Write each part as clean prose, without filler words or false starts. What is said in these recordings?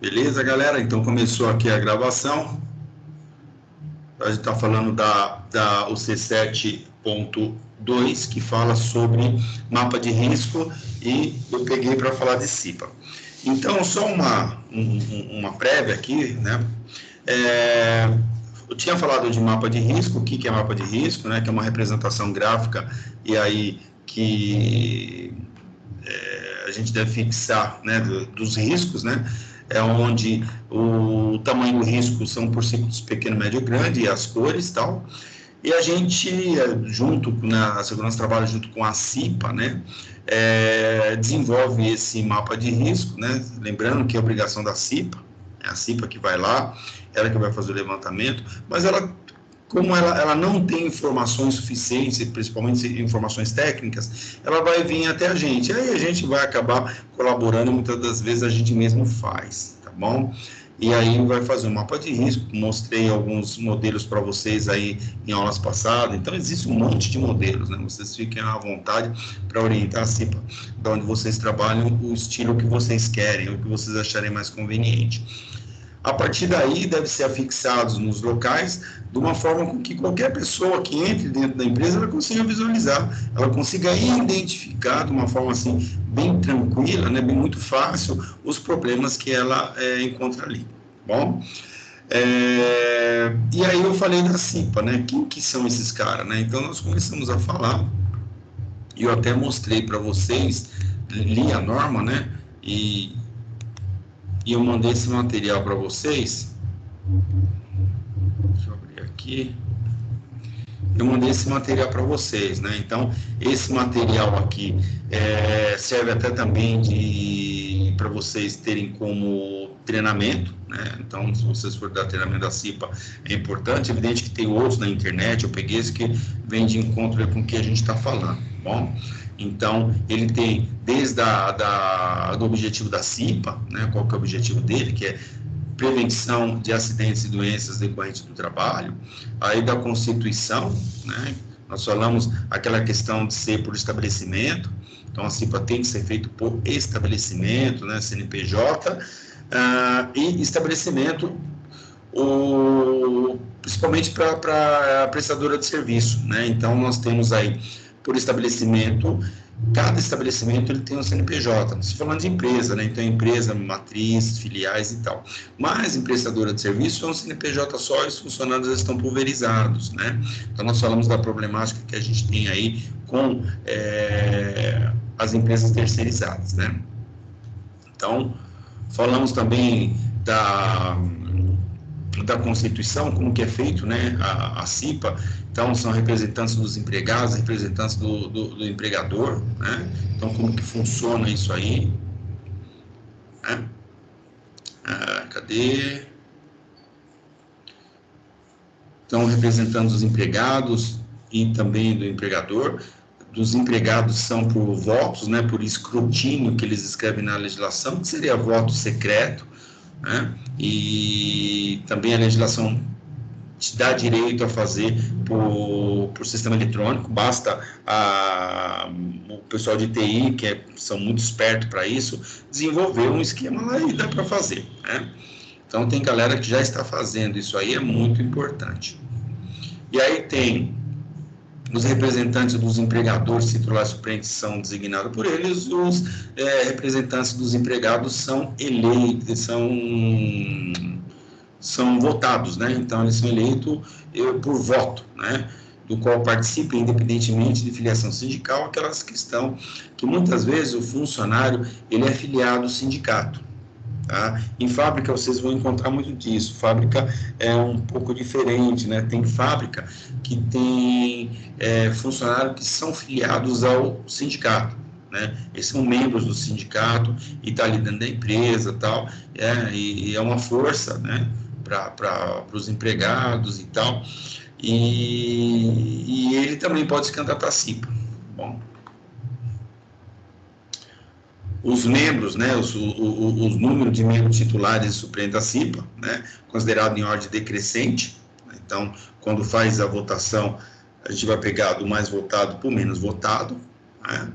Beleza, galera? Então começou aqui a gravação. A gente está falando da UC 7.2, que fala sobre mapa de risco, e eu peguei para falar de CIPA. Então, só uma prévia aqui, né? Eu tinha falado de mapa de risco. O que é mapa de risco, né? Que é uma representação gráfica, e aí que a gente deve fixar, né, dos riscos, né? É onde o tamanho do risco são por ciclos pequeno, médio, grande, e as cores e tal. E a gente, junto na Segurança do Trabalho, junto com a CIPA, né, desenvolve esse mapa de risco, né? Lembrando que é obrigação da CIPA, é a CIPA que vai lá, ela que vai fazer o levantamento, mas como ela não tem informações suficientes, principalmente informações técnicas, ela vai vir até a gente. Aí a gente vai acabar colaborando, muitas das vezes a gente mesmo faz, tá bom? E aí vai fazer um mapa de risco. Mostrei alguns modelos para vocês aí em aulas passadas. Então existe um monte de modelos, né? Vocês fiquem à vontade para orientar a CIPA, de onde vocês trabalham, o estilo que vocês querem, o que vocês acharem mais conveniente. A partir daí, deve ser afixados nos locais de uma forma com que qualquer pessoa que entre dentro da empresa, ela consiga visualizar, ela consiga identificar de uma forma assim, bem tranquila, né, bem muito fácil, os problemas que ela encontra ali. Bom? E aí eu falei da CIPA, né? Quem que são esses caras, né? Então nós começamos a falar, e eu até mostrei para vocês, li a norma, né? E eu mandei esse material para vocês. Deixa eu abrir aqui. Eu mandei esse material para vocês, né? Então, esse material aqui serve até também para vocês terem como treinamento, né? Então, se vocês forem dar treinamento da CIPA, é importante. Evidente que tem outros na internet, eu peguei esse que vem de encontro com o que a gente está falando, bom? Então, ele tem desde do objetivo da CIPA, né? Qual que é o objetivo dele, que é prevenção de acidentes e doenças decorrentes do trabalho, aí da Constituição, né? Nós falamos aquela questão de ser por estabelecimento, então a CIPA tem que ser feito por estabelecimento, né? CNPJ, e estabelecimento, principalmente para a prestadora de serviço, né? Então nós temos aí por estabelecimento, cada estabelecimento ele tem um CNPJ, não estou falando de empresa, né? Então empresa, matriz, filiais e tal, mas em prestadora de serviço é um CNPJ só, e os funcionários estão pulverizados, né? Então nós falamos da problemática que a gente tem aí com as empresas terceirizadas, né? Então falamos também da Constituição, como que é feito, né, a CIPA. Então, são representantes dos empregados, representantes do empregador, né? Então, como que funciona isso aí? Né? Cadê? Então, representantes dos empregados e também do empregador. Dos empregados são por votos, né, por escrutínio que eles escrevem na legislação, que seria voto secreto, né? E também a legislação te dá direito a fazer por sistema eletrônico, basta o pessoal de TI, são muito espertos para isso, desenvolver um esquema lá e dá para fazer, né? Então tem galera que já está fazendo isso aí, é muito importante. E aí tem os representantes dos empregadores, titulares suplentes são designados por eles, os representantes dos empregados são eleitos, são votados, né? Então eles são eleitos por voto, né? Do qual participa, independentemente de filiação sindical, aquelas que muitas vezes o funcionário ele é filiado ao sindicato. Tá? Em fábrica vocês vão encontrar muito disso. Fábrica é um pouco diferente, né? Tem fábrica que tem funcionários que são filiados ao sindicato, né? Eles são membros do sindicato e tá ali dentro da empresa, tal, e é uma força, né? Para os empregados e tal, e ele também pode se candidatar a CIPA. Bom, os membros, né, os números de membros titulares e suplentes da CIPA, né, considerado em ordem decrescente. Então, quando faz a votação, a gente vai pegar do mais votado para o menos votado, né?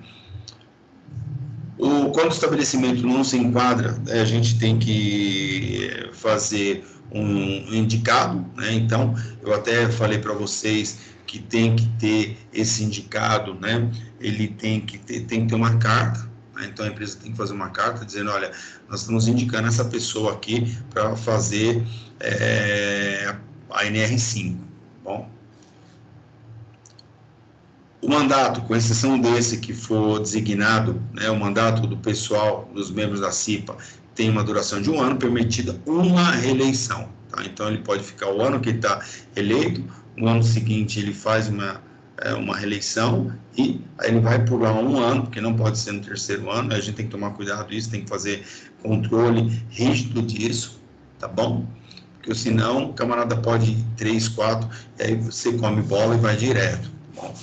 Quando o estabelecimento não se enquadra, a gente tem que fazer um indicado, né? Então, eu até falei para vocês que tem que ter esse indicado, né? Ele tem que ter uma carta, né? Então a empresa tem que fazer uma carta dizendo, olha, nós estamos indicando essa pessoa aqui para fazer a NR5, bom? O mandato, com exceção desse que for designado, né, o mandato do pessoal, dos membros da CIPA, tem uma duração de 1 ano, permitida uma reeleição. Tá? Então, ele pode ficar o ano que ele está eleito, no ano seguinte ele faz uma reeleição e aí ele vai pular 1 ano, porque não pode ser no 3º ano, a gente tem que tomar cuidado disso, tem que fazer controle rígido disso, tá bom? Porque senão o camarada pode ir 3, 4, e aí você come bola e vai direto, tá bom?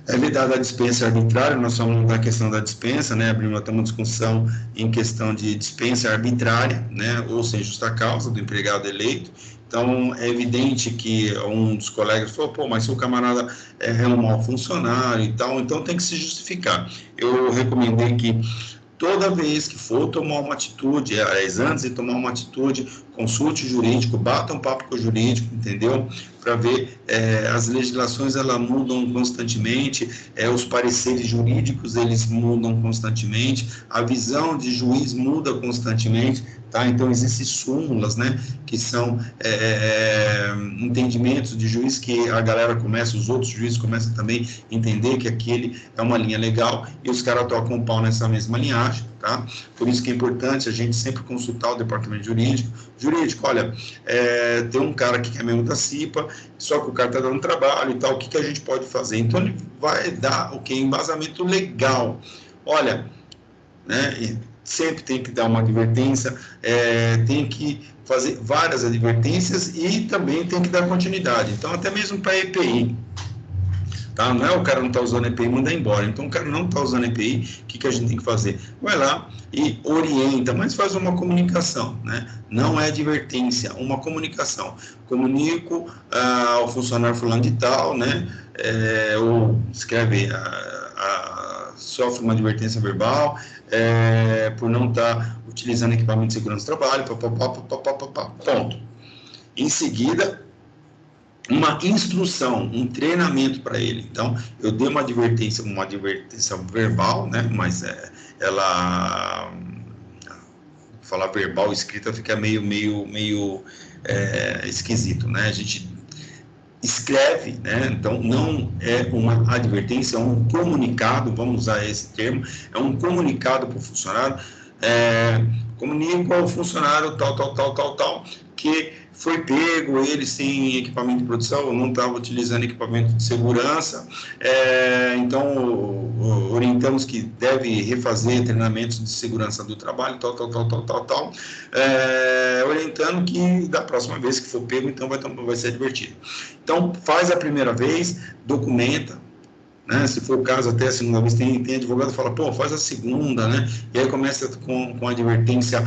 É vedada a dispensa arbitrária, nós falamos da questão da dispensa, né, abrimos até uma discussão em questão de dispensa arbitrária, né, ou sem justa causa do empregado eleito. Então, é evidente que um dos colegas falou, pô, mas se o camarada é um mau funcionário e tal, então tem que se justificar. Eu recomendei que toda vez que for tomar uma atitude, antes de tomar uma atitude, consulte o jurídico, bata um papo com o jurídico, entendeu? Para ver, as legislações, elas mudam constantemente, os pareceres jurídicos, eles mudam constantemente, a visão de juiz muda constantemente, tá? Então, existem súmulas, né, que são entendimentos de juiz que a galera começa, os outros juízes começam também a entender que aquele é uma linha legal e os caras tocam o pau nessa mesma linhagem, tá? Por isso que é importante a gente sempre consultar o departamento jurídico. Jurídico, olha, tem um cara aqui que é membro da CIPA, só que o cara está dando trabalho e tal, o que a gente pode fazer? Então, ele vai dar o quê? Embasamento legal. Olha, né, sempre tem que dar uma advertência, tem que fazer várias advertências e também tem que dar continuidade. Então, até mesmo para EPI, tá? Não é o cara não está usando EPI e manda embora. Então, o cara não está usando EPI, o que a gente tem que fazer? Vai lá e orienta, mas faz uma comunicação, né? Não é advertência, uma comunicação. Comunico ao funcionário fulano de tal, né? Ou escreve, sofre uma advertência verbal, por não estar utilizando equipamento de segurança do trabalho, ponto. Em seguida, uma instrução, um treinamento para ele. Então, eu dei uma advertência verbal, né? Mas ela, falar verbal escrita fica meio esquisito, né? A gente escreve, né? Então não é uma advertência, é um comunicado, vamos usar esse termo, é um comunicado para o funcionário, comunica ao funcionário tal, que foi pego, ele sem equipamento de produção, não estava utilizando equipamento de segurança, então orientamos que deve refazer treinamentos de segurança do trabalho, orientando que da próxima vez que for pego, então vai ser advertido. Então, faz a primeira vez, documenta, né? Se for o caso, até a segunda vez, tem advogado que fala, pô, faz a segunda, né? E aí começa com a advertência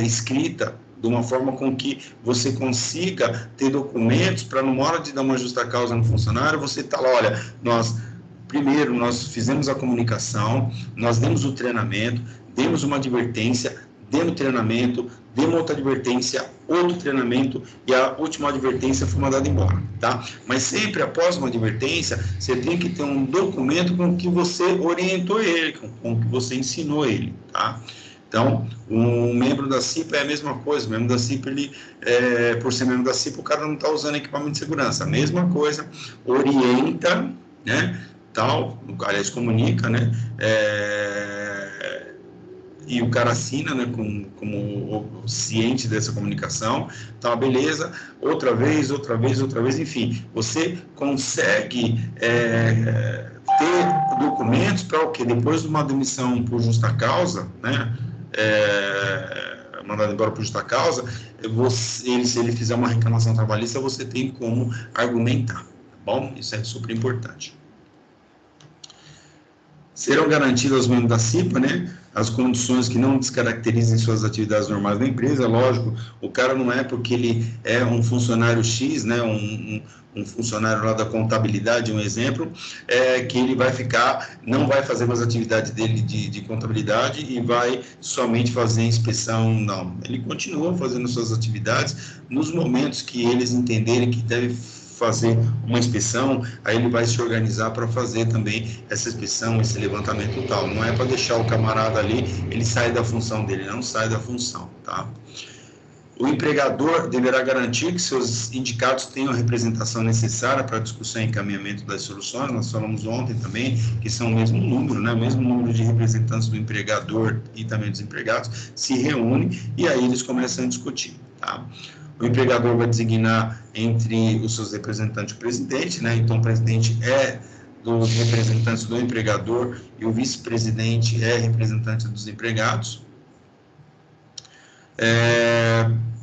escrita, de uma forma com que você consiga ter documentos para, numa hora de dar uma justa causa no funcionário, você está lá, olha, primeiro nós fizemos a comunicação, nós demos o treinamento, demos uma advertência, demos treinamento, demos outra advertência, outro treinamento, e a última advertência foi mandada embora, tá? Mas sempre após uma advertência, você tem que ter um documento com que você orientou ele, com que você ensinou ele, tá? Então, um membro da CIPA é a mesma coisa, o membro da CIPA, ele, por ser membro da CIPA, o cara não está usando equipamento de segurança, a mesma coisa, orienta, né, tal, aliás, comunica, né, e o cara assina, né, como ciente dessa comunicação, tá, beleza, outra vez, enfim, você consegue ter documentos para o quê? Depois de uma demissão por justa causa, né, mandado embora por justa causa, se ele fizer uma reclamação trabalhista, você tem como argumentar, tá bom? Isso é super importante. Serão garantidas aos membros da CIPA, né, as condições que não descaracterizem suas atividades normais da empresa. Lógico, o cara não é porque ele é um funcionário X, né, um funcionário lá da contabilidade, um exemplo, que ele vai ficar, não vai fazer mais atividade dele de contabilidade e vai somente fazer inspeção, não. Ele continua fazendo suas atividades nos momentos que eles entenderem que deve fazer uma inspeção, aí ele vai se organizar para fazer também essa inspeção, esse levantamento tal. Não é para deixar o camarada ali, ele sai da função dele, não sai da função, tá? O empregador deverá garantir que seus indicados tenham a representação necessária para a discussão e encaminhamento das soluções. Nós falamos ontem também que são o mesmo número, né? O mesmo número de representantes do empregador e também dos empregados se reúnem e aí eles começam a discutir, tá? O empregador vai designar entre os seus representantes o presidente, né? Então, o presidente é dos representantes do empregador e o vice-presidente é representante dos empregados.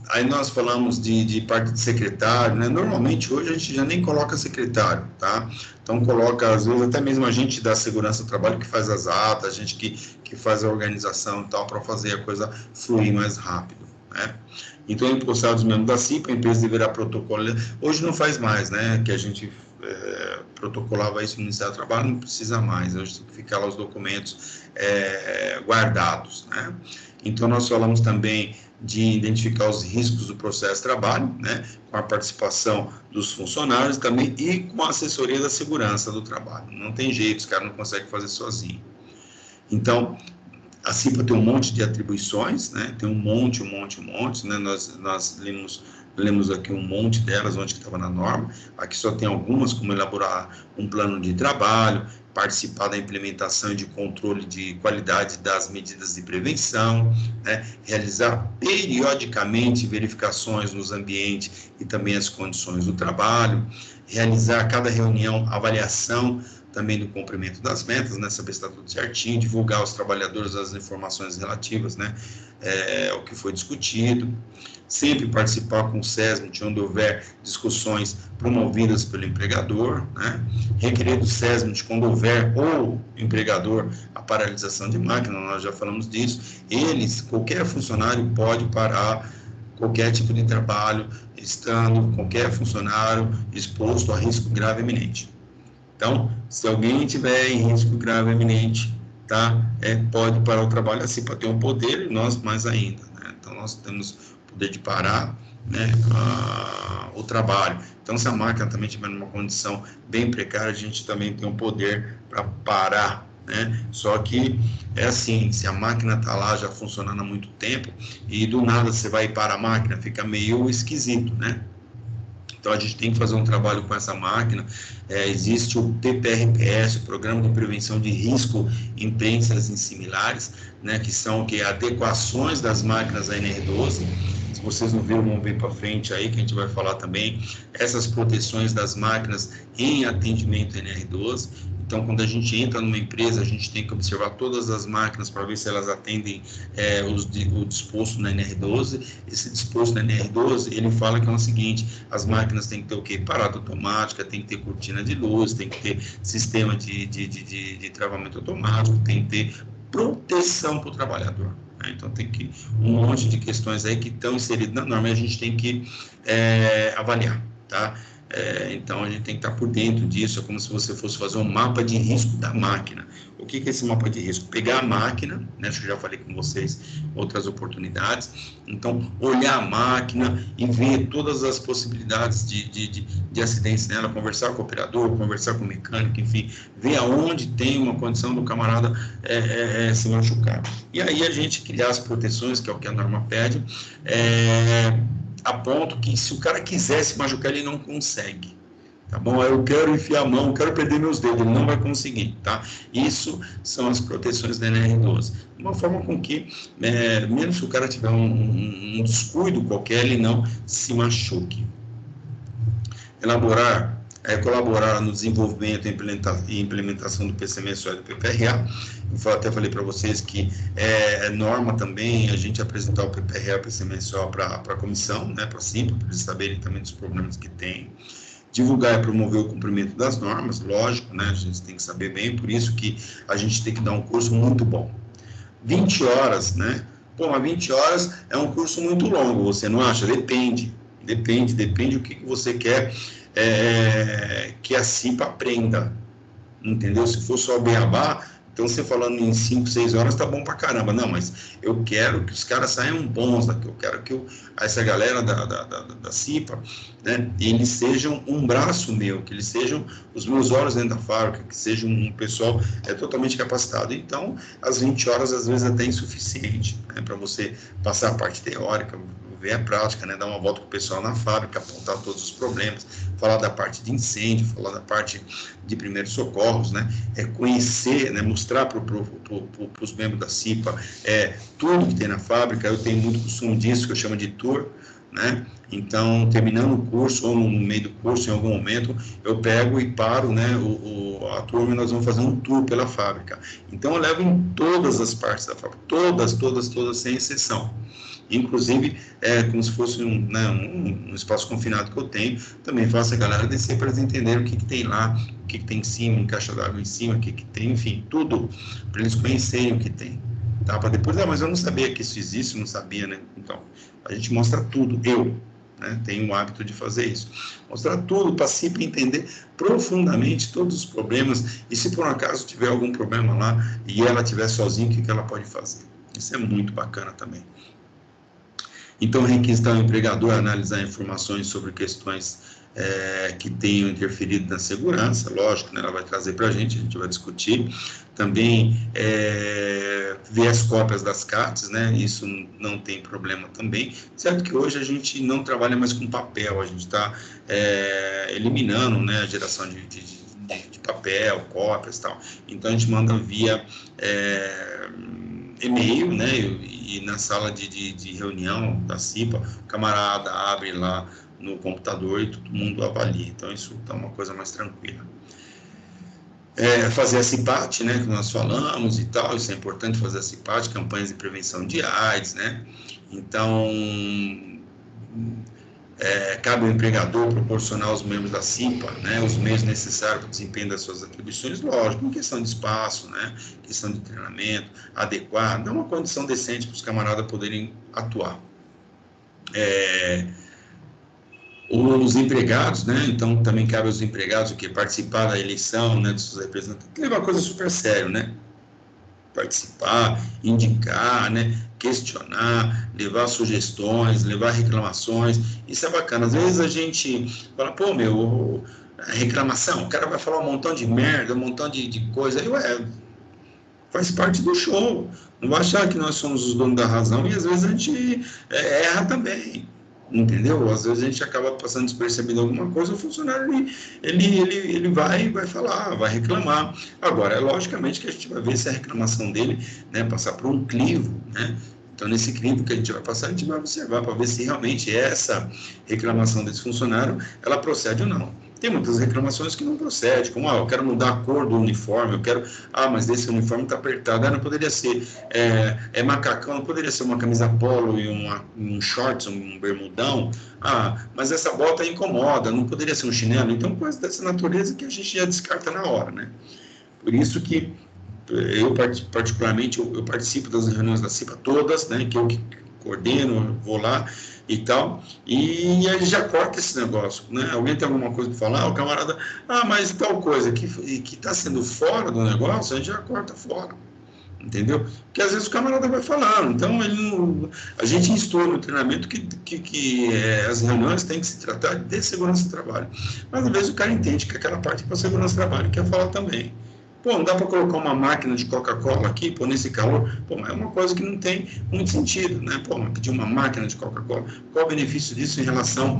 Aí nós falamos de parte de secretário, né? Normalmente, hoje, a gente já nem coloca secretário, tá? Então, coloca, às vezes, até mesmo a gente da segurança do trabalho que faz as atas, a gente que faz a organização e tal, para fazer a coisa fluir mais rápido, né? Então, empossados membros da CIPA, a empresa deverá protocolar. Hoje não faz mais, né? Que a gente protocolava isso no Ministério do Trabalho, não precisa mais. Hoje tem que ficar lá os documentos guardados, né? Então, nós falamos também de identificar os riscos do processo de trabalho, né? Com a participação dos funcionários também e com a assessoria da segurança do trabalho. Não tem jeito, os caras não conseguem fazer sozinho. Então, a CIPA tem um monte de atribuições, né? Tem um monte, né? Nós lemos aqui um monte delas, onde que estava na norma. Aqui só tem algumas, como elaborar um plano de trabalho, participar da implementação e de controle de qualidade das medidas de prevenção, né? Realizar periodicamente verificações nos ambientes e também as condições do trabalho, realizar a cada reunião avaliação também do cumprimento das metas, né, saber se está tudo certinho, divulgar aos trabalhadores as informações relativas, né, ao que foi discutido, sempre participar com o SESMIT, onde houver discussões promovidas pelo empregador, né, requerer do SESMIT, quando houver ou empregador, a paralisação de máquina, nós já falamos disso, qualquer funcionário pode parar qualquer tipo de trabalho, estando qualquer funcionário exposto a risco grave iminente. Então, se alguém tiver em risco grave iminente, tá, pode parar o trabalho. A CIPA tem um poder e nós mais ainda, né? Então, nós temos o poder de parar, né, o trabalho. Então, se a máquina também estiver numa condição bem precária, a gente também tem um poder para parar, né? Só que é assim, se a máquina está lá já funcionando há muito tempo e do nada você vai parar a máquina, fica meio esquisito, né? Então, a gente tem que fazer um trabalho com essa máquina. Existe o PPRPS, o Programa de Prevenção de Risco em Prensas e Similares, né, que são adequações das máquinas à NR12. Se vocês não viram, vamos ver para frente aí, que a gente vai falar também, essas proteções das máquinas em atendimento à NR12. Então, quando a gente entra numa empresa, a gente tem que observar todas as máquinas para ver se elas atendem o disposto na NR12. Esse disposto na NR12, ele fala que é o seguinte: as máquinas têm que ter o quê? Parada automática, tem que ter cortina de luz, tem que ter sistema de travamento automático, tem que ter proteção para o trabalhador. Né? Então, tem que um monte de questões aí que estão inseridas na norma e a gente tem que avaliar, tá? Então, a gente tem que estar por dentro disso, é como se você fosse fazer um mapa de risco da máquina. O que é esse mapa de risco? Pegar a máquina, né, acho que já falei com vocês outras oportunidades, então, olhar a máquina e ver todas as possibilidades de acidentes nela, conversar com o operador, conversar com o mecânico, enfim, ver aonde tem uma condição do camarada se machucar. E aí, a gente criar as proteções, que é o que a norma pede, a ponto que, se o cara quiser se machucar, ele não consegue, tá bom? Eu quero enfiar a mão, quero perder meus dedos, ele não vai conseguir, tá? Isso são as proteções da NR12. De uma forma com que, mesmo se o cara tiver um descuido qualquer, ele não se machuque. Colaborar no desenvolvimento e implementação do PCMSO e do PPRA. Eu até falei para vocês que é norma também a gente apresentar o PPRA e o PCMSO para a comissão, né, para a CIPA, para eles saberem também dos problemas que tem. divulgar e promover o cumprimento das normas, lógico, né? A gente tem que saber bem, por isso que a gente tem que dar um curso muito bom. 20 horas, né? Pô, mas 20 horas é um curso muito longo, você não acha? Depende o que você quer que a CIPA aprenda, entendeu? Se for só beabá, então você falando em 5, 6 horas tá bom pra caramba. Não, mas eu quero que os caras saiam bons daqui, eu quero que essa galera da CIPA, né, eles sejam um braço meu, que eles sejam os meus olhos dentro da fábrica, que sejam um pessoal totalmente capacitado. Então, as 20 horas às vezes até é insuficiente, né, para você passar a parte teórica, ver a prática, né, dar uma volta com o pessoal na fábrica, apontar todos os problemas, falar da parte de incêndio, falar da parte de primeiros socorros, né, conhecer, né, mostrar para os membros da CIPA tudo que tem na fábrica. Eu tenho muito costume disso, que eu chamo de tour, né, então, terminando o curso, ou no meio do curso, em algum momento, eu pego e paro, né, a turma, e nós vamos fazer um tour pela fábrica. Então, eu levo em todas as partes da fábrica, todas, sem exceção. Inclusive, como se fosse um espaço confinado que eu tenho, também faço a galera descer para eles entenderem o que tem lá, o que tem em cima, em caixa d'água em cima, o que tem, enfim, tudo, para eles conhecerem o que tem. Tá? Para depois, mas eu não sabia que isso existe, não sabia, né? Então, a gente mostra tudo, né, tenho o hábito de fazer isso. Mostrar tudo para a CIPA entender profundamente todos os problemas, e se por um acaso tiver algum problema lá, e ela estiver sozinha, o que ela pode fazer. Isso é muito bacana também. Então, requisitar o empregador a analisar informações sobre questões que tenham interferido na segurança, lógico, né, ela vai trazer para a gente vai discutir. Também ver as cópias das cartas, né, isso não tem problema também, certo que hoje a gente não trabalha mais com papel, a gente está eliminando, né, a geração de papel, cópias e tal, então a gente manda via e-mail, né, e na sala de reunião da CIPA, o camarada abre lá no computador e todo mundo avalia, então isso é uma coisa mais tranquila. Fazer a CIPAT, né, que nós falamos e tal, isso é importante, fazer a CIPAT, campanhas de prevenção de AIDS, né, então cabe ao empregador proporcionar aos membros da CIPA, né, os meios necessários para o desempenho das suas atribuições, lógico, em questão de espaço, né, questão de treinamento adequado, dar uma condição decente para os camaradas poderem atuar. Os empregados, né, então também cabe aos empregados o que? Participar da eleição, né, dos seus representantes, que é uma coisa super séria, né, participar, indicar, né, questionar, levar sugestões, levar reclamações, isso é bacana. Às vezes a gente fala, pô, reclamação, o cara vai falar um montão de merda, um montão de coisa, aí, faz parte do show, não vai achar que nós somos os donos da razão, e às vezes a gente erra também, entendeu? Às vezes a gente acaba passando despercebido alguma coisa, o funcionário ele vai falar, vai reclamar. Agora, logicamente que a gente vai ver se a reclamação dele, né, passar por um crivo, né? Então, nesse crivo que a gente vai passar, a gente vai observar para ver se realmente essa reclamação desse funcionário, ela procede ou não. Tem muitas reclamações que não procedem, como, eu quero mudar a cor do uniforme, mas esse uniforme está apertado, não poderia ser macacão, não poderia ser uma camisa polo e um shorts, um bermudão, mas essa bota incomoda, não poderia ser um chinelo, então coisa dessa natureza que a gente já descarta na hora, né? Por isso que eu, particularmente, eu participo das reuniões da CIPA todas, né, que eu coordeno, vou lá e tal, e aí já corta esse negócio, né? Alguém tem alguma coisa para falar, o camarada, mas tal coisa que está sendo fora do negócio, a gente já corta fora, entendeu? Porque às vezes o camarada vai falando, então a gente instrui no treinamento que as reuniões têm que se tratar de segurança do trabalho, mas às vezes o cara entende que aquela parte para segurança do trabalho quer falar também. Pô, não dá para colocar uma máquina de Coca-Cola aqui, pô, nesse calor? Pô, mas é uma coisa que não tem muito sentido, né? Pô, mas pedir uma máquina de Coca-Cola, qual o benefício disso em relação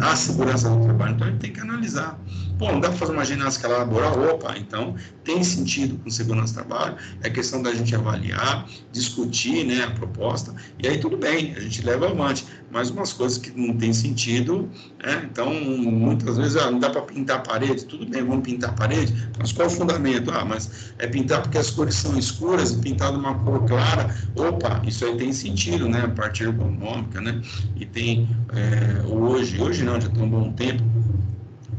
à segurança do trabalho? Então, a gente tem que analisar. Pô, não dá para fazer uma ginástica laboral? Opa, então, tem sentido com segurança do trabalho, é questão da gente avaliar, discutir, né, a proposta, e aí tudo bem, a gente leva avante, mas umas coisas que não tem sentido, então, muitas vezes, não dá para pintar a parede, tudo bem, vamos pintar a parede, mas qual o fundamento? Mas é pintar porque as cores são escuras e pintar de uma cor clara, opa, isso aí tem sentido, né, a parte ergonômica, né, e tem, hoje não, já tem um bom tempo,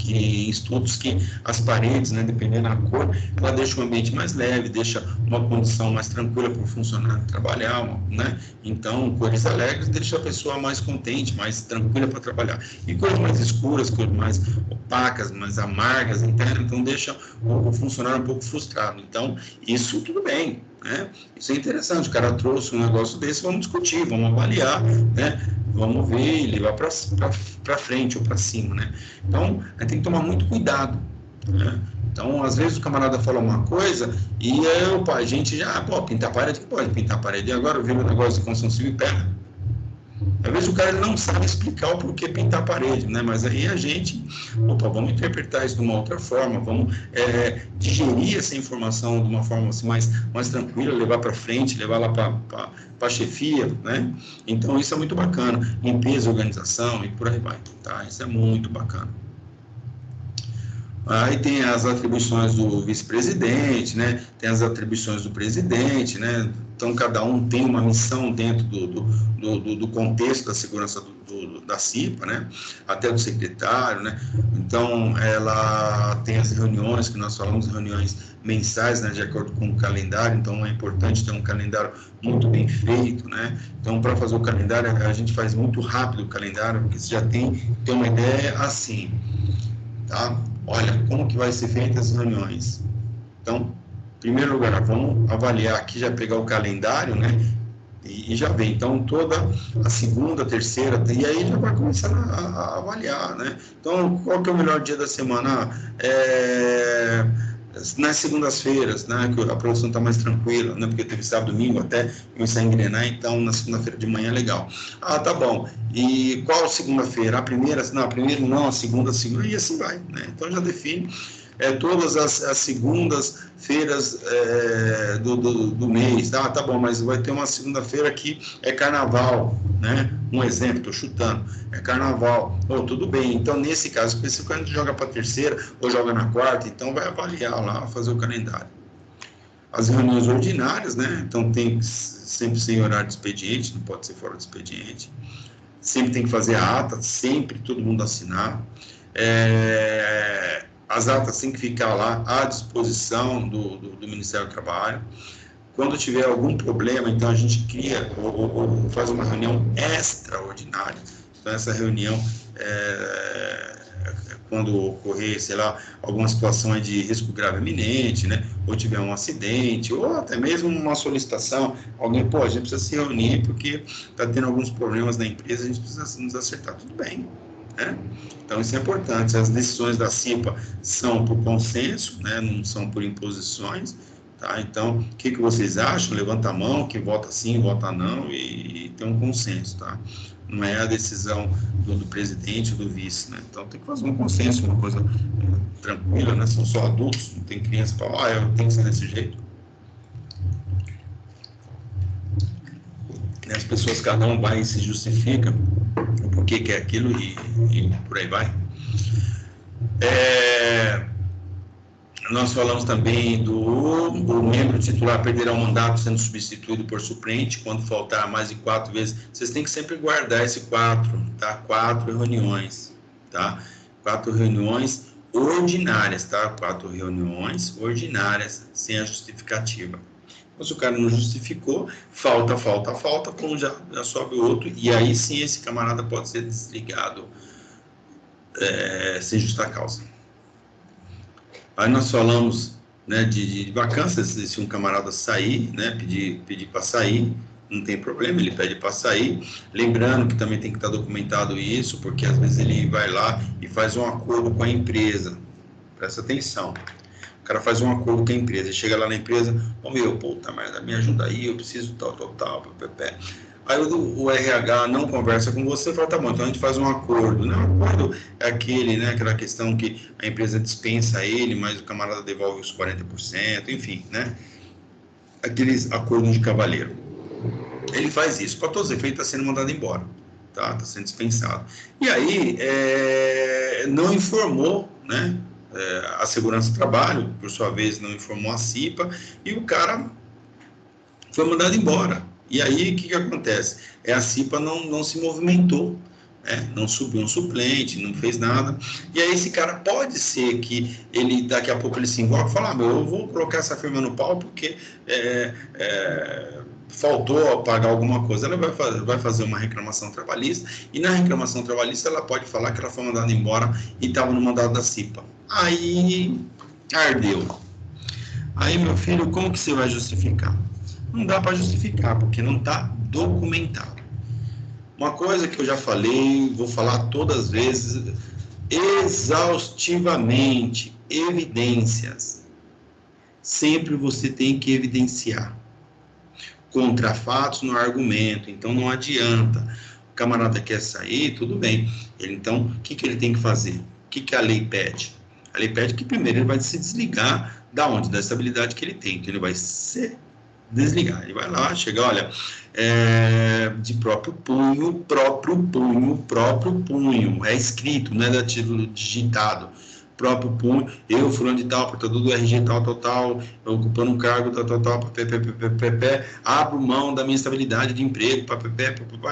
estudos que as paredes, né, dependendo da cor, ela deixa o ambiente mais leve, deixa uma condição mais tranquila para o funcionário trabalhar, né? Então, cores alegres deixa a pessoa mais contente, mais tranquila para trabalhar. E cores mais escuras, cores mais opacas, mais amargas, então deixa o funcionário um pouco frustrado. Então, isso tudo bem, né? Isso é interessante, o cara trouxe um negócio desse, vamos discutir, vamos avaliar, né? Vamos ver e levar para frente ou para cima, né? Então, a gente tem que tomar muito cuidado, né? Então, às vezes o camarada fala uma coisa e a gente já, pintar a parede, pode pintar a parede, e agora vira um negócio de construção civil e pega. Às vezes o cara não sabe explicar o porquê pintar a parede, né? Mas aí a gente, vamos interpretar isso de uma outra forma, vamos digerir essa informação de uma forma assim, mais tranquila, levar para frente, levar lá para a chefia, né? Então isso é muito bacana, limpeza, organização e por aí vai, tá? Isso é muito bacana. Aí tem as atribuições do vice-presidente, né? Tem as atribuições do presidente, né? Então, cada um tem uma missão dentro do contexto da segurança da CIPA, né? Até do secretário, né? Então, ela tem as reuniões, que nós falamos, reuniões mensais, né? De acordo com o calendário, então é importante ter um calendário muito bem feito, né? Então, para fazer o calendário, a gente faz muito rápido o calendário, porque você já tem uma ideia assim, tá? Olha, como que vai ser feitas as reuniões? Então, em primeiro lugar, vamos avaliar aqui, já pegar o calendário, né? E já vem. Então, toda a segunda, terceira, e aí já vai começar a avaliar, né? Então, qual que é o melhor dia da semana? Nas segundas-feiras, né, que a produção está mais tranquila, né, porque teve sábado, domingo até começar a engrenar, então na segunda-feira de manhã é legal. Ah, tá bom. E qual segunda-feira? A primeira? Não, a primeira não, a segunda, e assim vai, né? Então já define todas as segundas-feiras do mês. Ah, tá bom, mas vai ter uma segunda-feira que é carnaval, né? Um exemplo, estou chutando, é carnaval. Tudo bem, então nesse caso específico a gente joga para a terceira ou joga na quarta, então vai avaliar lá, fazer o calendário. As reuniões ordinárias, né? Então tem sempre sem horário de expediente, não pode ser fora do expediente. Sempre tem que fazer a ata, sempre todo mundo assinar. As atas têm que ficar lá à disposição do Ministério do Trabalho. Quando tiver algum problema, então a gente cria ou faz uma reunião extraordinária. Então, essa reunião, quando ocorrer, sei lá, alguma situação de risco grave iminente, né? Ou tiver um acidente, ou até mesmo uma solicitação, alguém, a gente precisa se reunir porque está tendo alguns problemas na empresa, a gente precisa nos acertar, tudo bem. Né? Então, isso é importante. As decisões da CIPA são por consenso, né? Não são por imposições. Tá? Então, o que vocês acham? Levanta a mão, quem vota sim, vota não, e tem um consenso. Tá? Não é a decisão do presidente ou do vice. Né? Então, tem que fazer um consenso, uma coisa tranquila, né? São só adultos, não tem criança para falar, eu tenho que ser desse jeito. As pessoas, cada um vai e se justifica o porquê que é aquilo e por aí vai. Nós falamos também do membro titular perderá o mandato sendo substituído por suplente quando faltar mais de 4 vezes. Vocês têm que sempre guardar esse 4, tá? 4 reuniões, tá? 4 reuniões ordinárias, tá? 4 reuniões ordinárias sem a justificativa. Mas o cara não justificou, falta, quando já sobe outro, e aí sim esse camarada pode ser desligado sem justa causa. Aí nós falamos, né, de vacâncias, se um camarada sair, né, pedir para sair, não tem problema, ele pede para sair, lembrando que também tem que estar documentado isso, porque às vezes ele vai lá e faz um acordo com a empresa, presta atenção. O cara faz um acordo com a empresa, chega lá na empresa, puta merda, me ajuda aí, eu preciso tal. Aí o RH não conversa com você, fala, tá bom, então a gente faz um acordo. Não, o acordo é aquele, né, aquela questão que a empresa dispensa ele, mas o camarada devolve os 40%, enfim, né, aqueles acordos de cavalheiro. Ele faz isso, para todos os efeitos está sendo mandado embora, tá, está sendo dispensado. E aí, não informou, né, a segurança do trabalho, por sua vez, não informou a CIPA, e o cara foi mandado embora. E aí, o que acontece? A CIPA não se movimentou não subiu um suplente, não fez nada, e aí esse cara pode ser que ele, daqui a pouco ele se invoca e fala, eu vou colocar essa firma no pau porque faltou pagar alguma coisa. Ela vai fazer uma reclamação trabalhista, e na reclamação trabalhista ela pode falar que ela foi mandada embora e estava no mandado da CIPA. Aí ardeu. Aí, meu filho, como que você vai justificar? Não dá para justificar, porque não está documentado. Uma coisa que eu já falei, vou falar todas as vezes, exaustivamente, evidências. Sempre você tem que evidenciar. Contra fatos no argumento, então não adianta. O camarada quer sair, tudo bem. Então, o que ele tem que fazer? O que a lei pede? A lei pede que primeiro ele vai se desligar da onde? Da estabilidade que ele tem. Então, ele vai se desligar. Ele vai lá, chega, olha, de próprio punho, é escrito, não é da título digitado, próprio punho, eu, fulano de tal, portador do RG tal, ocupando um cargo tal, abro mão da minha estabilidade de emprego,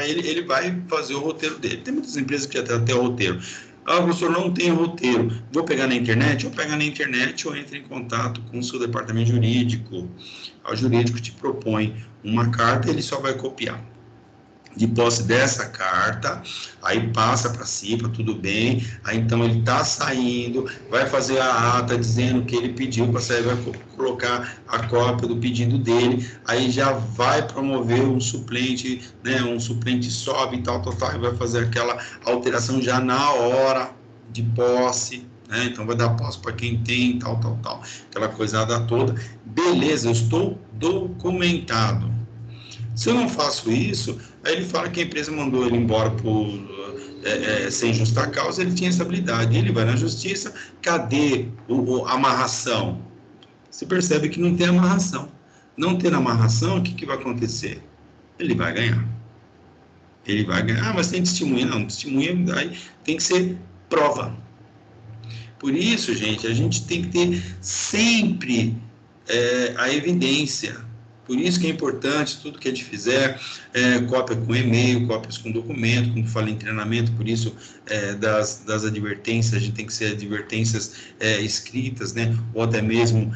ele vai fazer o roteiro dele. Tem muitas empresas que já têm até o roteiro. Professor, não tem roteiro. Vou pegar na internet? Eu pego na internet ou entro em contato com o seu departamento jurídico. O jurídico te propõe uma carta, ele só vai copiar. De posse dessa carta, aí passa para a CIPA, tudo bem, aí então ele está saindo, vai fazer a ata dizendo que ele pediu para sair, vai colocar a cópia do pedido dele, aí já vai promover um suplente, né, um suplente sobe e tal, e vai fazer aquela alteração já na hora de posse, né, então vai dar posse para quem tem, tal, aquela coisada toda, beleza, eu estou documentado. Se eu não faço isso, aí ele fala que a empresa mandou ele embora sem justa causa, ele tinha estabilidade. Ele vai na justiça, cadê a amarração? Você percebe que não tem amarração. Não tendo amarração, o que vai acontecer? Ele vai ganhar. Ele vai ganhar, mas tem testemunha. Não, testemunha aí tem que ser prova. Por isso, gente, a gente tem que ter sempre a evidência. Por isso que é importante, tudo que a gente fizer, cópia com e-mail, cópias com documento, como falei em treinamento, por isso das advertências, a gente tem que ser advertências escritas, né? Ou até mesmo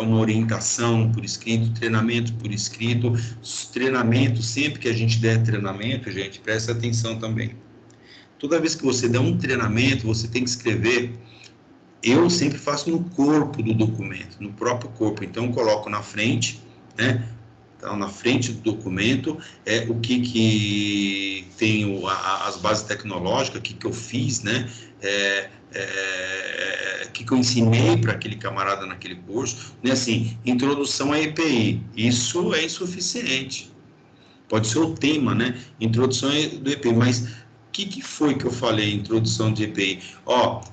uma orientação por escrito, treinamento por escrito, treinamento, sempre que a gente der treinamento, gente, presta atenção também. Toda vez que você der um treinamento, você tem que escrever. Eu sempre faço no corpo do documento, no próprio corpo. Então, eu coloco na frente, né? Então, na frente do documento, o que tem as bases tecnológicas, o que eu fiz, né? O que eu ensinei para aquele camarada naquele curso, né? Assim, introdução à EPI. Isso é insuficiente. Pode ser o tema, né? Introdução do EPI, mas o que foi que eu falei, introdução de EPI?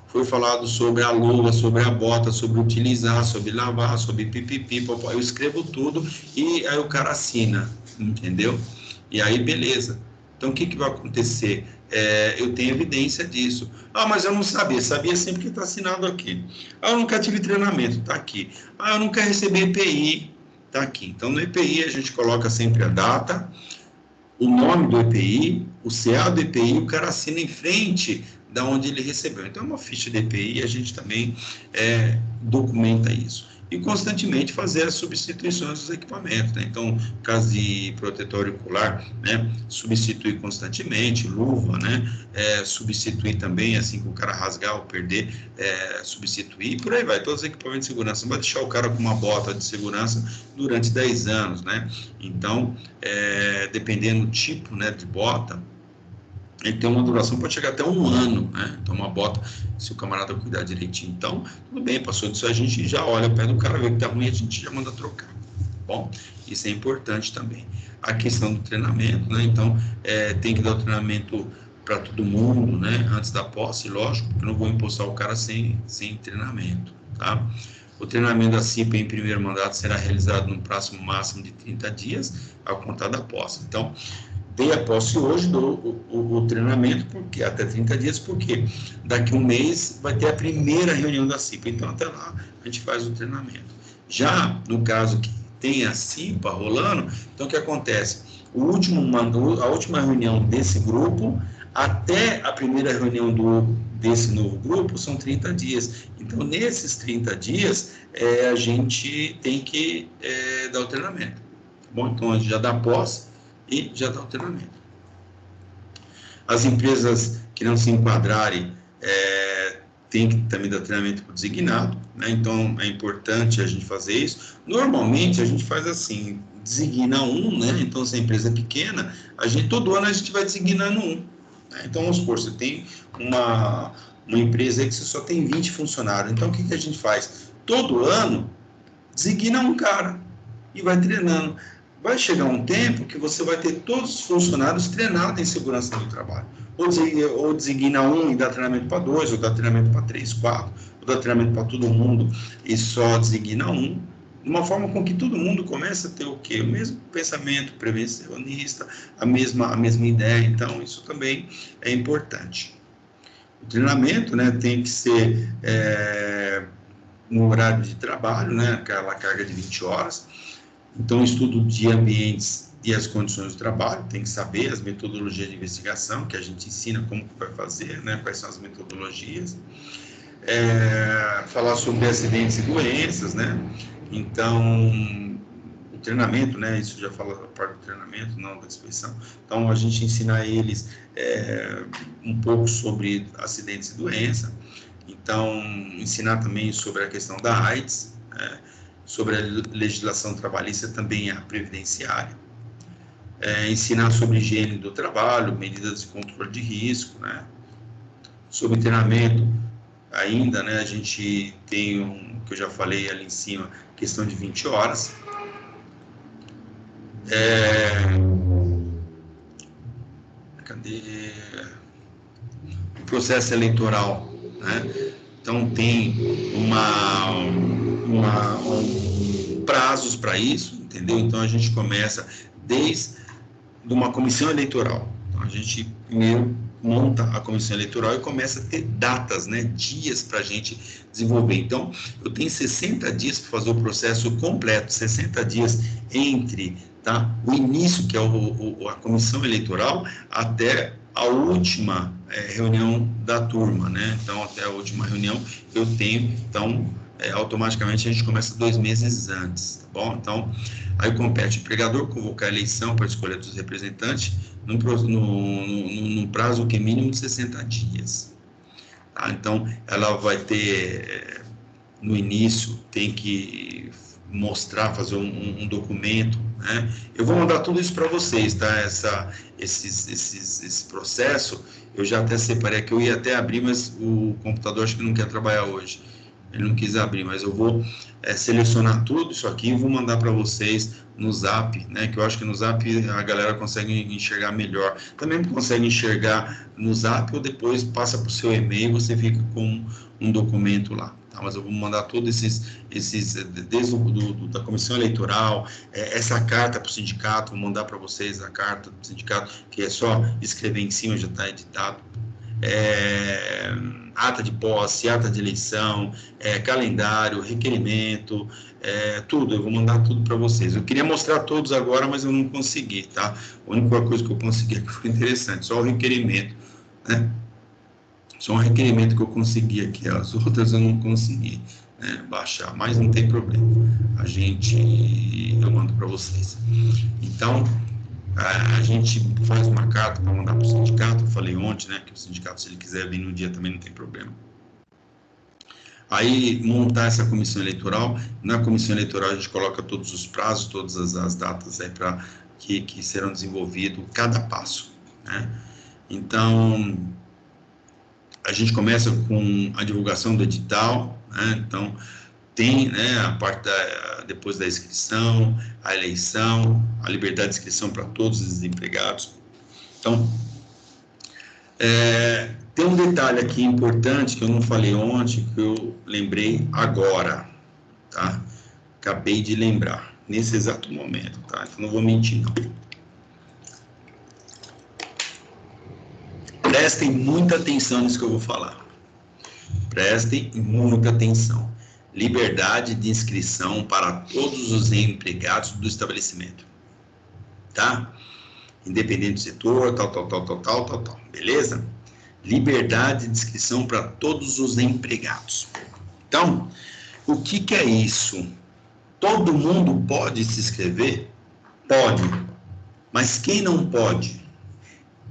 Foi falado sobre a luva, sobre a bota, sobre utilizar, sobre lavar, sobre pipipi, eu escrevo tudo e aí o cara assina, entendeu? E aí, beleza. Então, o que vai acontecer? Eu tenho evidência disso. Mas eu não sabia sempre que está assinado aqui. Eu nunca tive treinamento, está aqui. Eu nunca recebi EPI, está aqui. Então, no EPI, a gente coloca sempre a data, o nome do EPI, o CA do EPI, o cara assina em frente da onde ele recebeu. Então, é uma ficha de EPI, a gente também documenta isso. E constantemente fazer as substituições dos equipamentos, né? Então, caso de protetor ocular, né? Substituir constantemente, luva, né? Substituir também, assim que o cara rasgar ou perder, substituir, por aí vai, todos os equipamentos de segurança. Não vai deixar o cara com uma bota de segurança durante 10 anos, né? Então, dependendo do tipo, né, de bota, ele tem uma duração, pode chegar até 1 ano, né? Então, uma bota, se o camarada cuidar direitinho, então, tudo bem, passou disso, a gente já olha o pé do cara, vê que tá ruim, a gente já manda trocar. Bom, isso é importante também. A questão do treinamento, né? Então, tem que dar o treinamento para todo mundo, né? Antes da posse, lógico, porque eu não vou impulsar o cara sem treinamento, tá? O treinamento da CIPA em primeiro mandato será realizado no prazo máximo de 30 dias, ao contar da posse. Então, dei a posse hoje, dou o treinamento, porque até 30 dias, porque daqui 1 mês vai ter a primeira reunião da CIPA, então até lá a gente faz o treinamento. Já no caso que tem a CIPA rolando, então o que acontece? A última reunião desse grupo, até a primeira reunião desse novo grupo são 30 dias. Então, nesses 30 dias, a gente tem que dar o treinamento. Tá bom? Então, a gente já dá pós e já dá o treinamento. As empresas que não se enquadrarem tem que também dar treinamento para o designado, né? Então, é importante a gente fazer isso. Normalmente, a gente faz assim, designa um, né? Então, se a empresa é pequena, todo ano a gente vai designando um. Né? Então, vamos supor, você tem uma empresa que você só tem 20 funcionários. Então, o que a gente faz? Todo ano, designa um cara e vai treinando. Vai chegar um tempo que você vai ter todos os funcionários treinados em segurança do trabalho. Ou designa um e dá treinamento para 2, ou dá treinamento para 3, 4, ou dá treinamento para todo mundo e só designa um, de uma forma com que todo mundo comece a ter o quê? O mesmo pensamento prevencionista, a mesma ideia. Então, isso também é importante. O treinamento, né, tem que ser no horário de trabalho, né, aquela carga de 20 horas. Então, estudo de ambientes e as condições do trabalho, tem que saber as metodologias de investigação, que a gente ensina como que vai fazer, né, quais são as metodologias. Falar sobre acidentes e doenças, né? Então, o treinamento, né, isso já fala da parte do treinamento, não da inspeção. Então, a gente ensina a eles um pouco sobre acidentes e doença. Então, ensinar também sobre a questão da AIDS, sobre a legislação trabalhista também a previdenciária, ensinar sobre higiene do trabalho, medidas de controle de risco, né? Sobre treinamento ainda, né, a gente tem que eu já falei ali em cima, questão de 20 horas. Cadê? O processo eleitoral, né? Então, tem prazos para isso, entendeu? Então, a gente começa desde uma comissão eleitoral. Então, a gente primeiro monta a comissão eleitoral e começa a ter datas, né, dias para a gente desenvolver. Então, eu tenho 60 dias para fazer o processo completo, 60 dias entre o início, que é a comissão eleitoral, até a última reunião da turma, né? Então, até a última reunião eu tenho, então, automaticamente a gente começa 2 meses antes, tá bom? Então, aí compete o empregador convocar a eleição para a escolha dos representantes num prazo que é mínimo de 60 dias. Tá? Então, ela vai ter, no início, tem que mostrar, fazer um documento, né? Eu vou mandar tudo isso para vocês, tá? Esse processo, eu já até separei que eu ia até abrir, mas o computador acho que não quer trabalhar hoje. Ele não quis abrir, mas eu vou selecionar tudo isso aqui e vou mandar para vocês no Zap, né? Que eu acho que no Zap a galera consegue enxergar melhor. Também consegue enxergar no Zap ou depois passa para o seu e-mail e você fica com um documento lá. Tá? Mas eu vou mandar todos desde da comissão eleitoral, essa carta para o sindicato, vou mandar para vocês a carta do sindicato, que é só escrever em cima, já está editado. Ata de posse, ata de eleição, calendário, requerimento, tudo, eu vou mandar tudo para vocês. Eu queria mostrar todos agora, mas eu não consegui, tá? A única coisa que eu consegui que foi interessante, só o requerimento, né? Só um requerimento que eu consegui aqui, as outras eu não consegui baixar, mas não tem problema, eu mando para vocês. Então, a gente faz uma carta para mandar para o sindicato, eu falei ontem, né, que o sindicato, se ele quiser vir no dia, também não tem problema. Aí, montar essa comissão eleitoral, na comissão eleitoral a gente coloca todos os prazos, todas as datas para que serão desenvolvidos, cada passo, né? Então, a gente começa com a divulgação do edital, né? Então, tem, né, a parte depois da inscrição, a eleição, a liberdade de inscrição para todos os desempregados. Então, tem um detalhe aqui importante que eu não falei ontem, que eu lembrei agora, tá? Acabei de lembrar, nesse exato momento, tá? Então, não vou mentir, não. Prestem muita atenção nisso que eu vou falar. Prestem muita atenção. Liberdade de inscrição para todos os empregados do estabelecimento, tá? independente do setor, tal, beleza? Liberdade de inscrição para todos os empregados. Então, o que é isso? Todo mundo pode se inscrever? Pode. Mas quem não pode?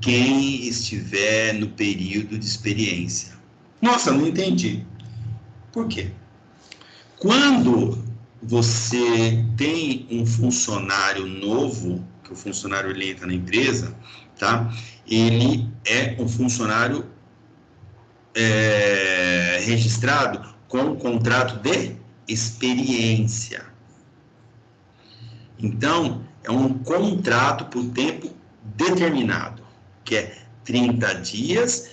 Quem estiver no período de experiência. Nossa, não entendi. Por quê? Quando você tem um funcionário novo, que o funcionário ele entra na empresa, tá? Ele é um funcionário registrado com contrato de experiência. Então, é um contrato por tempo determinado, que é 30 dias,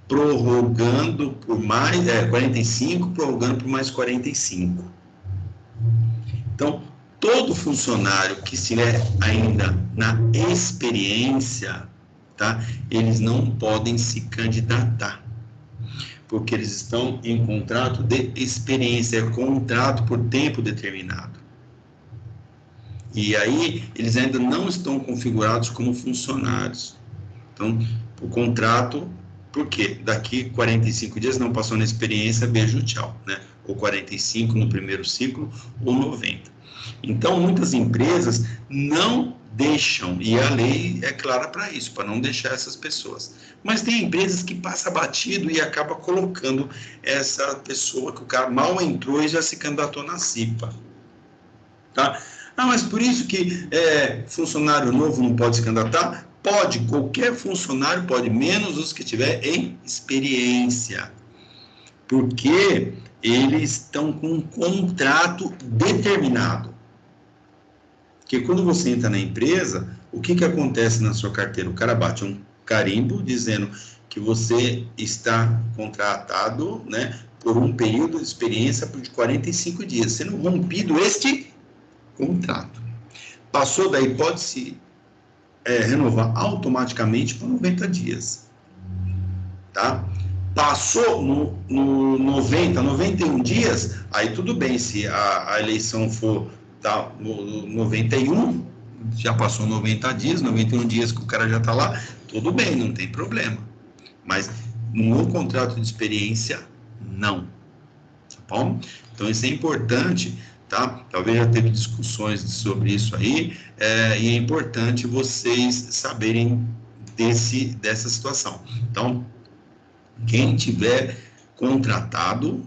prorrogando por mais 45, prorrogando por mais 45. Então, todo funcionário que estiver ainda na experiência, tá? Eles não podem se candidatar, porque eles estão em contrato de experiência, é contrato por tempo determinado. E aí, eles ainda não estão configurados como funcionários. Então, o contrato, por quê? Daqui 45 dias não passou na experiência, beijo, tchau, né? Ou 45 no primeiro ciclo, ou 90. Então, muitas empresas não deixam, e a lei é clara para isso, para não deixar essas pessoas. Mas tem empresas que passam batido e acaba colocando essa pessoa, que o cara mal entrou e já se candidatou na CIPA. Tá? Ah, mas por isso que funcionário novo não pode se candidatar? Pode, qualquer funcionário pode, menos os que tiver em experiência. Porque eles estão com um contrato determinado. Porque quando você entra na empresa, o que acontece na sua carteira? O cara bate um carimbo dizendo que você está contratado, né, por um período de experiência de 45 dias, sendo rompido este contrato. Passou daí, pode-se renovar automaticamente por 90 dias. Tá? Passou no 90, 91 dias, aí tudo bem, se a eleição for no 91, já passou 90 dias, 91 dias que o cara já está lá, tudo bem, não tem problema. Mas no contrato de experiência, não. Tá bom? Então, isso é importante, tá? Talvez já teve discussões sobre isso aí, e é importante vocês saberem dessa situação. Então, quem tiver contratado,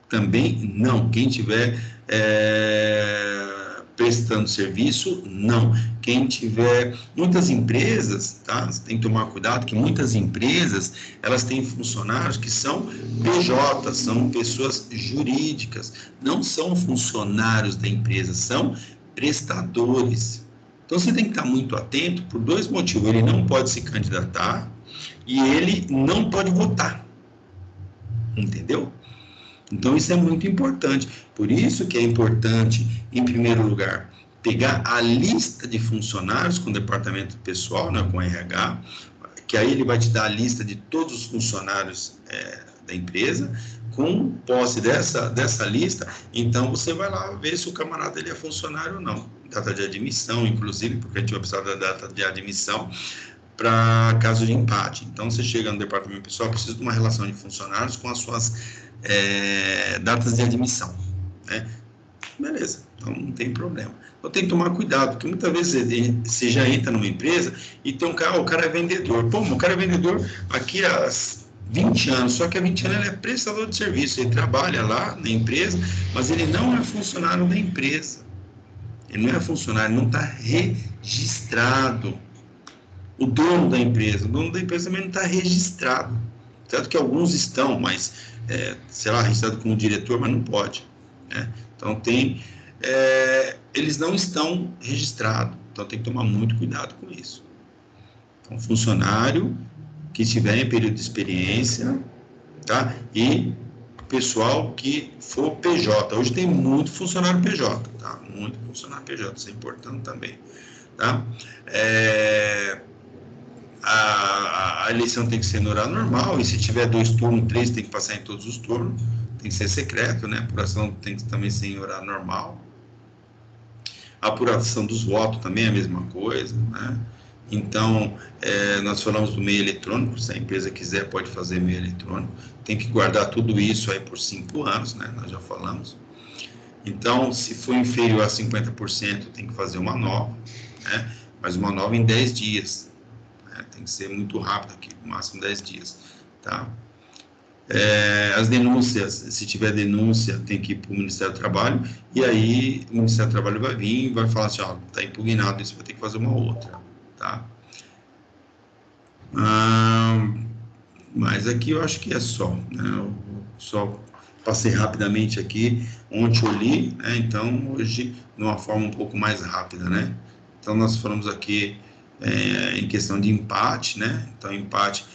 também não. Quem tiver prestando serviço, não. Quem tiver... Muitas empresas, tá? Você tem que tomar cuidado que muitas empresas, elas têm funcionários que são PJ, são pessoas jurídicas, não são funcionários da empresa, são prestadores. Então, você tem que estar muito atento por dois motivos. Ele não pode se candidatar e ele não pode votar. Entendeu? Então, isso é muito importante. Por isso que é importante, em primeiro lugar, pegar a lista de funcionários com o departamento pessoal, né, com o RH, que aí ele vai te dar a lista de todos os funcionários da empresa. Com posse dessa lista, então você vai lá ver se o camarada ele é funcionário ou não. Data de admissão, inclusive, porque a gente vai precisar da data de admissão para caso de empate. Então, você chega no departamento pessoal, precisa de uma relação de funcionários com as suas datas de admissão, né? Beleza, então não tem problema. Então tem que tomar cuidado, porque muitas vezes você já entra numa empresa e tem um cara, o cara é vendedor. Pô, o cara é vendedor aqui há 20 anos, só que há 20 anos ele é prestador de serviço, ele trabalha lá na empresa, mas ele não é funcionário da empresa. Ele não é funcionário, não está registrado. O dono da empresa também não está registrado. Certo que alguns estão, mas, sei lá, registrado como diretor, mas não pode, né? Então, eles não estão registrados, então tem que tomar muito cuidado com isso. Então, funcionário que estiver em período de experiência, tá? E pessoal que for PJ. Hoje tem muito funcionário PJ, tá? Muito funcionário PJ, isso é importante também, tá? A eleição tem que ser no horário normal, e se tiver 2 turnos, 3, tem que passar em todos os turnos, tem que ser secreto, né? A apuração tem que também ser em horário normal. A apuração dos votos também é a mesma coisa, né? Então, nós falamos do meio eletrônico, se a empresa quiser pode fazer meio eletrônico, tem que guardar tudo isso aí por 5 anos, né? Nós já falamos. Então, se for inferior a 50%, tem que fazer uma nova, né? Mas uma nova em 10 dias, né? Tem que ser muito rápido aqui, no máximo 10 dias, tá? As denúncias, se tiver denúncia, tem que ir para o Ministério do Trabalho, e aí o Ministério do Trabalho vai vir e vai falar assim, ó, está impugnado, isso vai ter que fazer uma outra, tá? Mas aqui eu acho que é só, né? Eu só passei rapidamente aqui, ontem eu li, né? Então hoje de uma forma um pouco mais rápida, né? Então nós falamos aqui em questão de empate, né? Então empate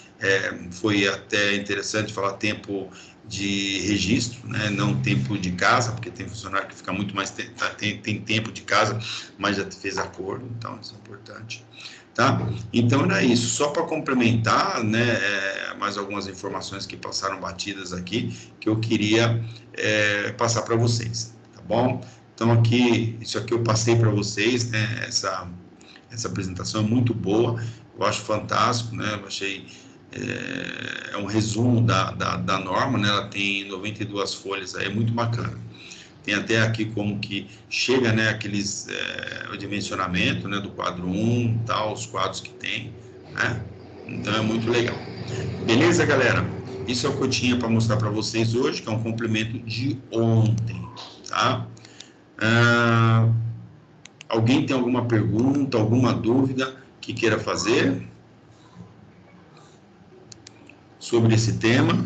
foi até interessante falar tempo de registro, né? Não tempo de casa, porque tem funcionário que fica muito mais tem tempo de casa, mas já fez acordo, então isso é importante. Tá? Então era isso, só para complementar, né, mais algumas informações que passaram batidas aqui, que eu queria passar para vocês, tá bom? Então aqui, isso aqui eu passei para vocês, né, essa apresentação é muito boa, eu acho fantástico, né, eu achei, um resumo da norma, né, ela tem 92 folhas, aí é muito bacana. Tem até aqui como que chega, né, aqueles, o dimensionamento, né, do quadro 1, tal, os quadros que tem, né? Então é muito legal. Beleza, galera? Isso é o que eu tinha para mostrar para vocês hoje, que é um complemento de ontem, tá? Alguém tem alguma pergunta, alguma dúvida que queira fazer sobre esse tema?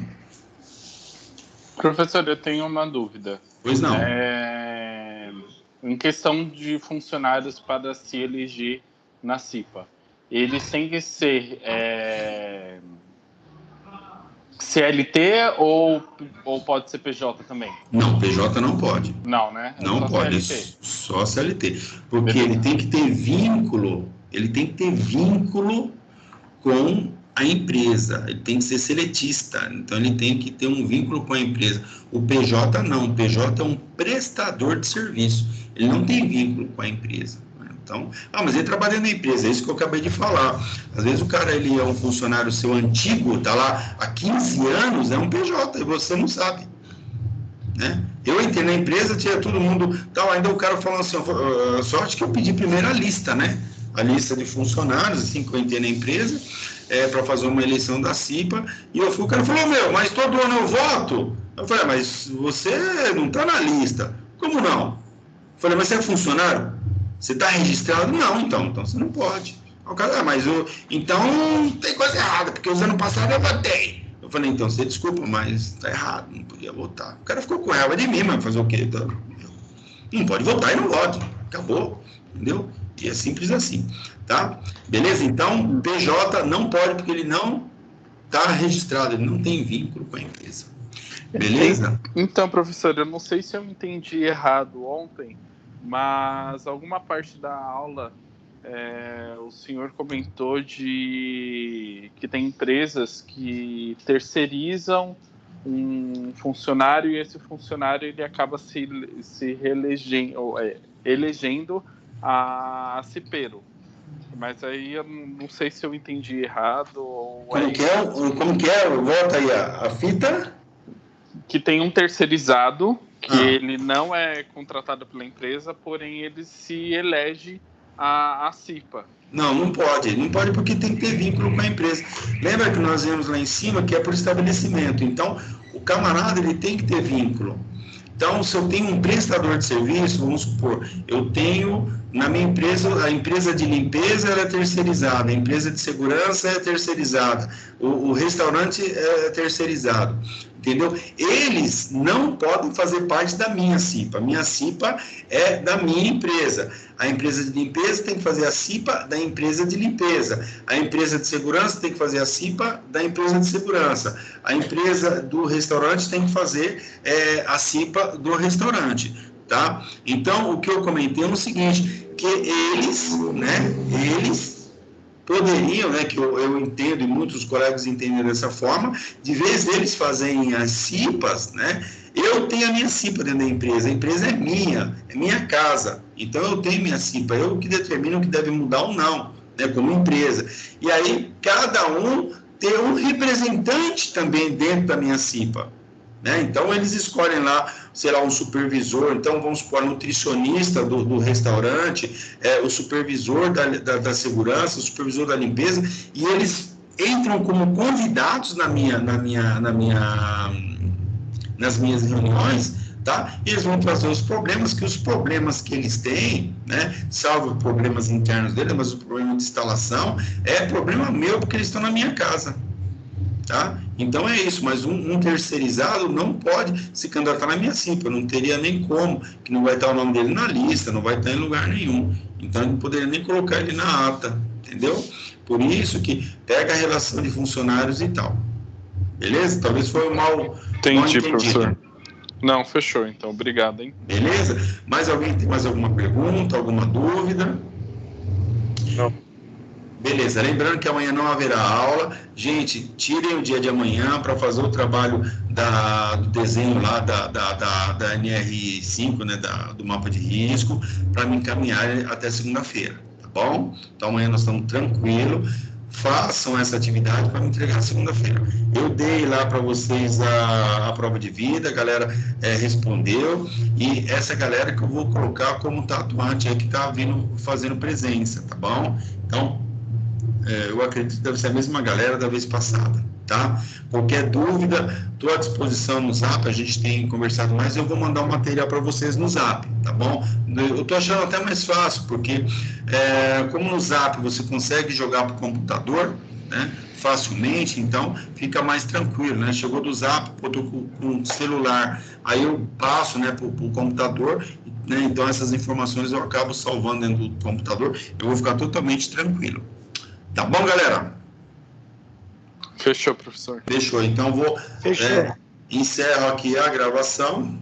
Professor, eu tenho uma dúvida. Pois não. Em questão de funcionários para se eleger na CIPA, eles têm que ser CLT ou pode ser PJ também? Não, PJ não pode. Não, né? Não pode, CLT. Só CLT. Porque ele tem que ter vínculo, com a empresa, ele tem que ser seletista, então ele tem que ter um vínculo com a empresa. O PJ não, o PJ é um prestador de serviço, ele não tem vínculo com a empresa. Então, mas ele trabalha na empresa, é isso que eu acabei de falar. Às vezes o cara, ele é um funcionário seu antigo, tá lá há 15 anos, é um PJ, e você não sabe. Né? Eu entrei na empresa, tinha todo mundo, tal, ainda o cara falando assim, sorte que eu pedi primeiro a lista, né? A lista de funcionários, assim que eu entrei na empresa, para fazer uma eleição da CIPA, e o cara falou, mas todo ano eu voto? Eu falei, mas você não está na lista. Como não? Eu falei, mas você é funcionário? Você está registrado? Não, então você não pode. O cara, então tem coisa errada, porque os anos passados eu votei. Eu falei, então você desculpa, mas tá errado, não podia votar. O cara ficou com raiva de mim, mas fazer o quê? Não pode votar e não vote. Acabou, entendeu? E é simples assim, tá? Beleza? Então, o PJ não pode, porque ele não está registrado, ele não tem vínculo com a empresa. Beleza? Então, professor, eu não sei se eu entendi errado ontem, mas alguma parte da aula o senhor comentou que tem empresas que terceirizam um funcionário e esse funcionário ele acaba se elegendo a cipeiro. Mas aí eu não sei se eu entendi errado. Como que é? Volta aí a fita. Que tem um terceirizado, que ele não é contratado pela empresa, porém ele se elege a CIPA. Não pode porque tem que ter vínculo com a empresa. Lembra que nós vimos lá em cima que é por estabelecimento. Então, o camarada ele tem que ter vínculo. Então, se eu tenho um prestador de serviço, vamos supor, eu tenho na minha empresa, a empresa de limpeza ela é terceirizada, a empresa de segurança é terceirizada, o restaurante é terceirizado, entendeu? Eles não podem fazer parte da minha CIPA. A minha CIPA é da minha empresa. A empresa de limpeza tem que fazer a CIPA da empresa de limpeza. A empresa de segurança tem que fazer a CIPA da empresa de segurança. A empresa do restaurante tem que fazer a CIPA do restaurante, tá? Então, o que eu comentei é o seguinte, que eles poderiam, né, que eu entendo e muitos colegas entendem dessa forma, de vez deles fazerem as CIPAs, né, eu tenho a minha CIPA dentro da empresa, a empresa é minha casa, então eu tenho minha CIPA, eu que determino o que deve mudar ou não, né, como empresa. E aí, cada um ter um representante também dentro da minha CIPA. Né? Então, eles escolhem lá, sei lá, um supervisor, então, vamos supor, nutricionista do restaurante, o supervisor da segurança, o supervisor da limpeza, e eles entram como convidados nas minhas reuniões, tá? E eles vão trazer os problemas que eles têm, né? Salvo problemas internos deles, mas o problema de instalação é problema meu, porque eles estão na minha casa. Tá? Então é isso, mas um terceirizado não pode se candidatar na minha CIPA, não teria nem como, que não vai estar o nome dele na lista, não vai estar em lugar nenhum, então não poderia nem colocar ele na ata, entendeu? Por isso que pega a relação de funcionários e tal, beleza? Talvez foi um mal entendi, professor. Não, fechou, então, obrigado, hein? Beleza? Mais alguém tem mais alguma pergunta, alguma dúvida? Não. Beleza, lembrando que amanhã não haverá aula. Gente, tirem o dia de amanhã para fazer o trabalho do desenho lá da NR5, né, do mapa de risco, para me encaminhar até segunda-feira, tá bom? Então amanhã nós estamos tranquilos. Façam essa atividade para me entregar segunda-feira. Eu dei lá para vocês a prova de vida, a galera respondeu, e essa galera que eu vou colocar como tatuante aí que está vindo fazendo presença, tá bom? Então, eu acredito que deve ser a mesma galera da vez passada, tá? Qualquer dúvida, estou à disposição no Zap, a gente tem conversado mais, eu vou mandar o material para vocês no Zap, tá bom? Eu estou achando até mais fácil, porque como no Zap você consegue jogar para o computador, né, facilmente, então fica mais tranquilo, né? Chegou do Zap, estou com o celular, aí eu passo, né, para o computador, né, então essas informações eu acabo salvando dentro do computador, eu vou ficar totalmente tranquilo. Tá bom, galera? Fechou, professor. Fechou. Então, encerro aqui a gravação.